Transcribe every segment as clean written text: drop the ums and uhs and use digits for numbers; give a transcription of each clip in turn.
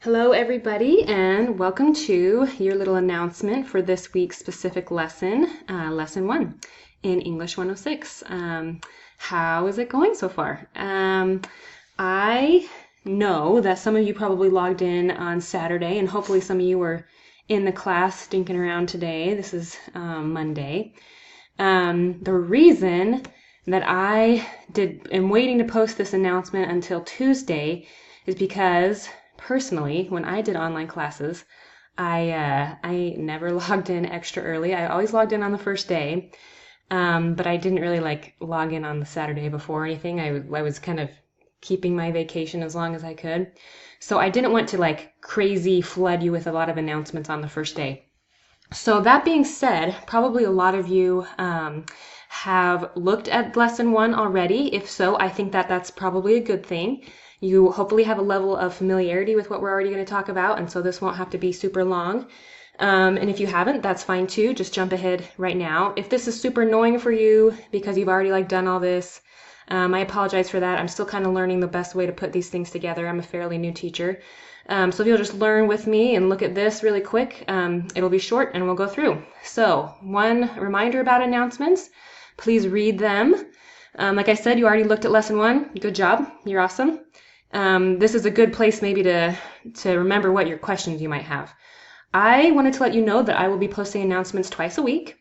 Hello everybody, and welcome to your little announcement for this week's specific lesson, Lesson 1 in English 106. How is it going so far? I know that some of you probably logged in on Saturday, and hopefully some of you were in the class stinking around today. This is Monday. The reason that I am waiting to post this announcement until Tuesday is because personally, when I did online classes, I never logged in extra early. I always logged in on the first day, but I didn't really log in on the Saturday before or anything. I was kind of keeping my vacation as long as I could. So I didn't want to crazy flood you with a lot of announcements on the first day. So that being said, probably a lot of you have looked at Lesson 1 already. If so, I think that that's probably a good thing. You hopefully have a level of familiarity with what we're already going to talk about, and so this won't have to be super long. And if you haven't, that's fine too. Just jump ahead right now. If this is super annoying for you because you've already done all this, I apologize for that. I'm still kind of learning the best way to put these things together. I'm a fairly new teacher. So if you'll just learn with me and look at this really quick, it'll be short and we'll go through. So one reminder about announcements, please read them. Like I said, you already looked at Lesson 1. Good job. You're awesome. This is a good place maybe to remember what your questions you might have. I wanted to let you know that I will be posting announcements twice a week.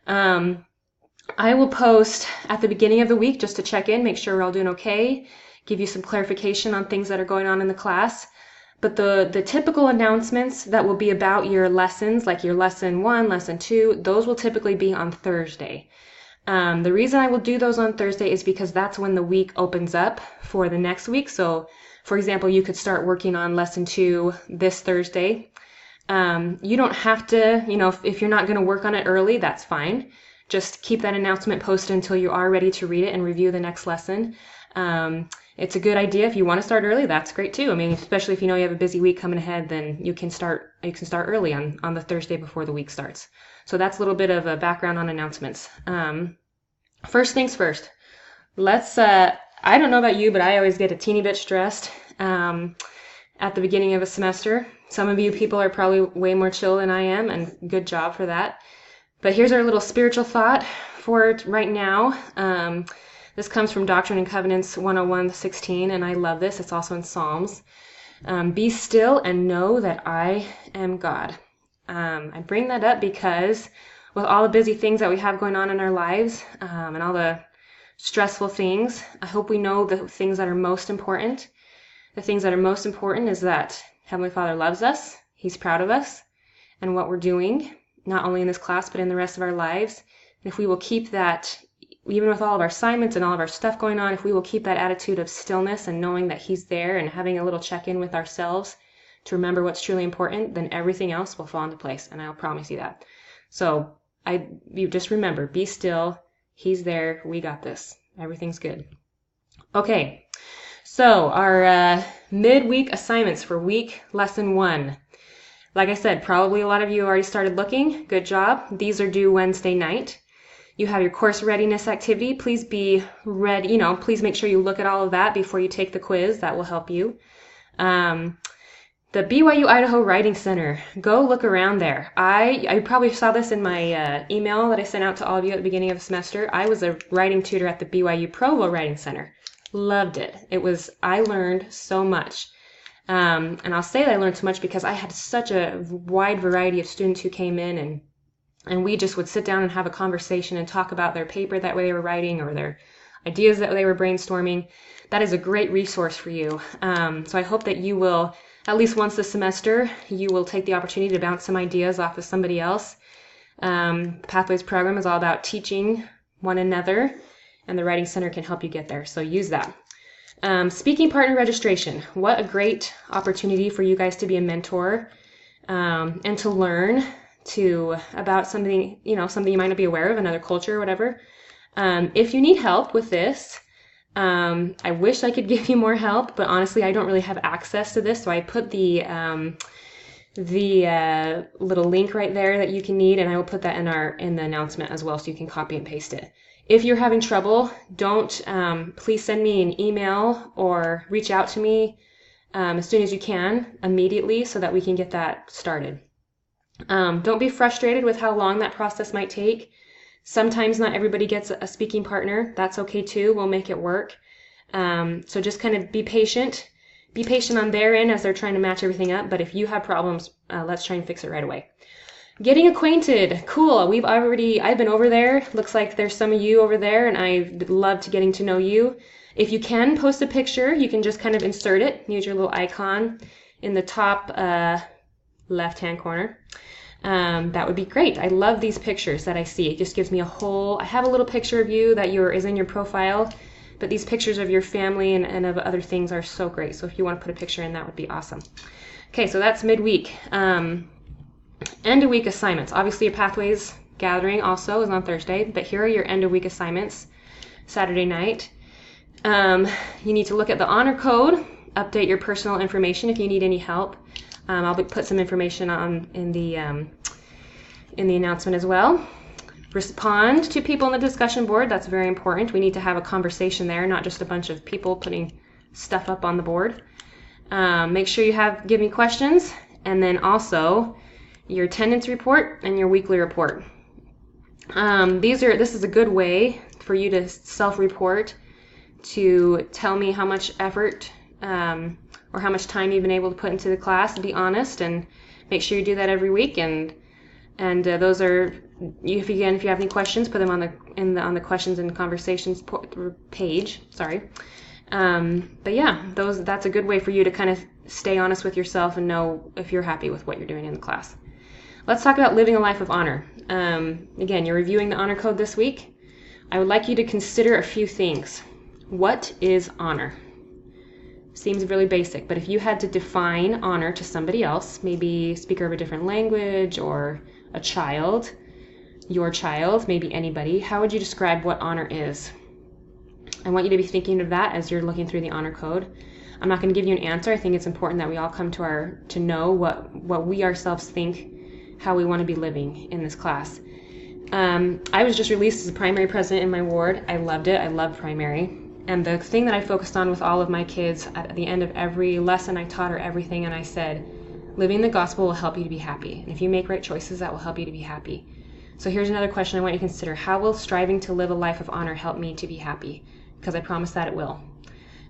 I will post at the beginning of the week just to check in, make sure we're all doing okay, give you some clarification on things that are going on in the class. But the typical announcements that will be about your lessons, like your Lesson 1, Lesson 2, those will typically be on Thursday. The reason I will do those on Thursday is because that's when the week opens up for the next week. So, for example, you could start working on Lesson 2 this Thursday. You don't have to, if you're not going to work on it early, that's fine. Just keep that announcement posted until you are ready to read it and review the next lesson. It's a good idea if you want to start early. That's great too. I mean, especially if you know you have a busy week coming ahead, then you can start early on the Thursday before the week starts. So that's a little bit of a background on announcements. First things first. Let's. I don't know about you, but I always get a teeny bit stressed at the beginning of a semester. Some of you people are probably way more chill than I am, and good job for that. But here's our little spiritual thought for right now. This comes from Doctrine and Covenants 101:16, and I love this. It's also in Psalms. Be still and know that I am God. I bring that up because with all the busy things that we have going on in our lives and all the stressful things, I hope we know the things that are most important. The things that are most important is that Heavenly Father loves us. He's proud of us and what we're doing, not only in this class, but in the rest of our lives. And if we will keep that, even with all of our assignments and all of our stuff going on, if we will keep that attitude of stillness and knowing that He's there and having a little check-in with ourselves to remember what's truly important, then everything else will fall into place, and I'll promise you that. So you just remember, be still, He's there, we got this, everything's good. Okay, so our midweek assignments for week Lesson 1. Like I said, probably a lot of you already started looking. Good job. These are due Wednesday night. You have your course readiness activity. Please be ready, please make sure you look at all of that before you take the quiz. That will help you. The BYU Idaho Writing Center. Go look around there. I probably saw this in my email that I sent out to all of you at the beginning of the semester. I was a writing tutor at the BYU Provo Writing Center. Loved it. I learned so much. And I'll say that I learned so much because I had such a wide variety of students who came in and we just would sit down and have a conversation and talk about their paper that they were writing or their ideas that they were brainstorming. That is a great resource for you. So I hope that you will, at least once this semester, you will take the opportunity to bounce some ideas off of somebody else. The Pathways program is all about teaching one another, and the Writing Center can help you get there. So use that. Speaking partner registration. What a great opportunity for you guys to be a mentor and to learn about something, something you might not be aware of, another culture or whatever. If you need help with this, I wish I could give you more help, but honestly, I don't really have access to this. So I put the little link right there that you can need, and I will put that in the announcement as well, so you can copy and paste it. If you're having trouble, please send me an email or reach out to me as soon as you can, immediately, so that we can get that started. Don't be frustrated with how long that process might take. Sometimes not everybody gets a speaking partner. That's okay too. We'll make it work. So just kind of be patient. Be patient on their end as they're trying to match everything up. But if you have problems, let's try and fix it right away. Getting acquainted. Cool. I've been over there. Looks like there's some of you over there, and I'd love to getting to know you. If you can post a picture, you can just kind of insert it. Use your little icon in the top left-hand corner. That would be great. I love these pictures that I see. It just gives me I have a little picture of you that is in your profile, but these pictures of your family and of other things are so great. So if you want to put a picture in, that would be awesome. Okay, so that's midweek. End of week assignments. Obviously, your Pathways gathering also is on Thursday, but here are your end of week assignments. Saturday night. You need to look at the honor code, update your personal information if you need any help. I'll put some information in the announcement as well. Respond to people in the discussion board. That's very important. We need to have a conversation there, not just a bunch of people putting stuff up on the board. Make sure you give me questions, and then also your attendance report and your weekly report. This is a good way for you to self-report, to tell me how much effort or how much time you've been able to put into the class. Be honest and make sure you do that every week. And those are, if you have any questions, put them on the questions and conversations page. Sorry. But yeah, that's a good way for you to kind of stay honest with yourself and know if you're happy with what you're doing in the class. Let's talk about living a life of honor. Again, you're reviewing the honor code this week. I would like you to consider a few things. What is honor? Seems really basic, but if you had to define honor to somebody else, maybe speaker of a different language or a child, your child, maybe anybody, how would you describe what honor is? I want you to be thinking of that as you're looking through the honor code. I'm not going to give you an answer. I think it's important that we all come to know what we ourselves think, how we want to be living in this class. I was just released as a primary president in my ward. I loved it. I love primary. And the thing that I focused on with all of my kids at the end of every lesson, I taught her everything, and I said, living the gospel will help you to be happy. And if you make right choices, that will help you to be happy. So here's another question I want you to consider. How will striving to live a life of honor help me to be happy? Because I promise that it will.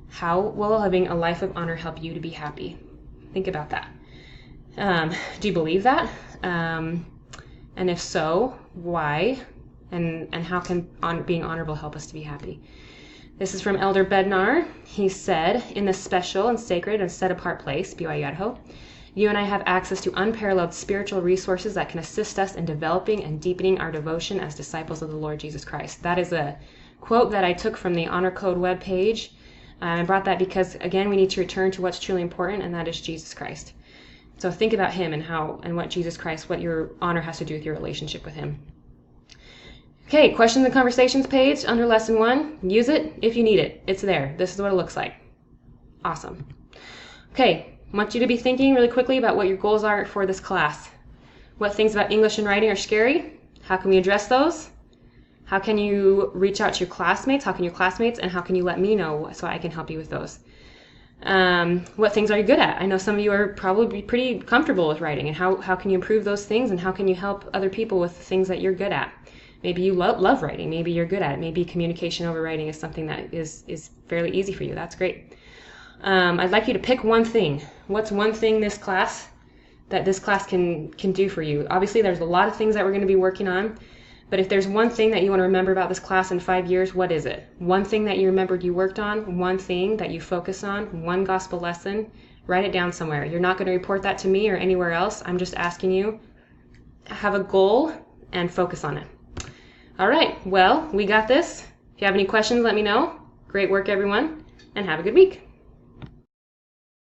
How will living a life of honor help you to be happy? Think about that. Do you believe that? And if so, why? And how can being honorable help us to be happy? This is from Elder Bednar. He said, in this special and sacred and set-apart place, BYU Idaho, you and I have access to unparalleled spiritual resources that can assist us in developing and deepening our devotion as disciples of the Lord Jesus Christ. That is a quote that I took from the Honor Code webpage. I brought that because, again, we need to return to what's truly important, and that is Jesus Christ. So think about him and what Jesus Christ, what your honor has to do with your relationship with him. Okay, questions and conversations page under lesson 1. Use it if you need it. It's there. This is what it looks like. Awesome. Okay, I want you to be thinking really quickly about what your goals are for this class. What things about English and writing are scary? How can we address those? How can you reach out to your classmates? How can your classmates, and how can you let me know so I can help you with those? What things are you good at? I know some of you are probably pretty comfortable with writing, and how can you improve those things, and how can you help other people with things that you're good at? Maybe you love writing. Maybe you're good at it. Maybe communication over writing is something that is fairly easy for you. That's great. I'd like you to pick one thing. What's one thing this class can do for you? Obviously, there's a lot of things that we're going to be working on, but if there's one thing that you want to remember about this class in 5 years, what is it? One thing that you remembered you worked on, one thing that you focus on, one gospel lesson, write it down somewhere. You're not going to report that to me or anywhere else. I'm just asking you, have a goal and focus on it. All right, well, we got this. If you have any questions, let me know. Great work, everyone, and have a good week.